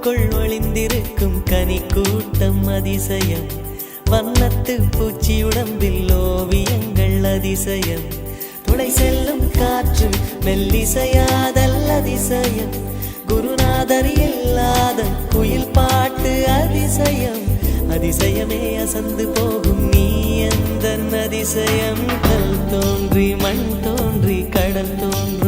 பூவுக்குள் ஒளிந்திருக்கும் கனி கூட்டம் அதிசயம். வண்ணத்து பூச்சி உடம்பில் ஓவியங்கள் அதிசயம். துளை செல்லும் காற்று மெல்லிசையாதல் அதிசயம். குருநாதர் இல்லாத குயில் பாட்டு அதிசயம். அதிசயமே அசந்து போகும் நீ எந்த அதிசயம். கல் தோன்றி மண் தோன்றி கடல் தோன்றி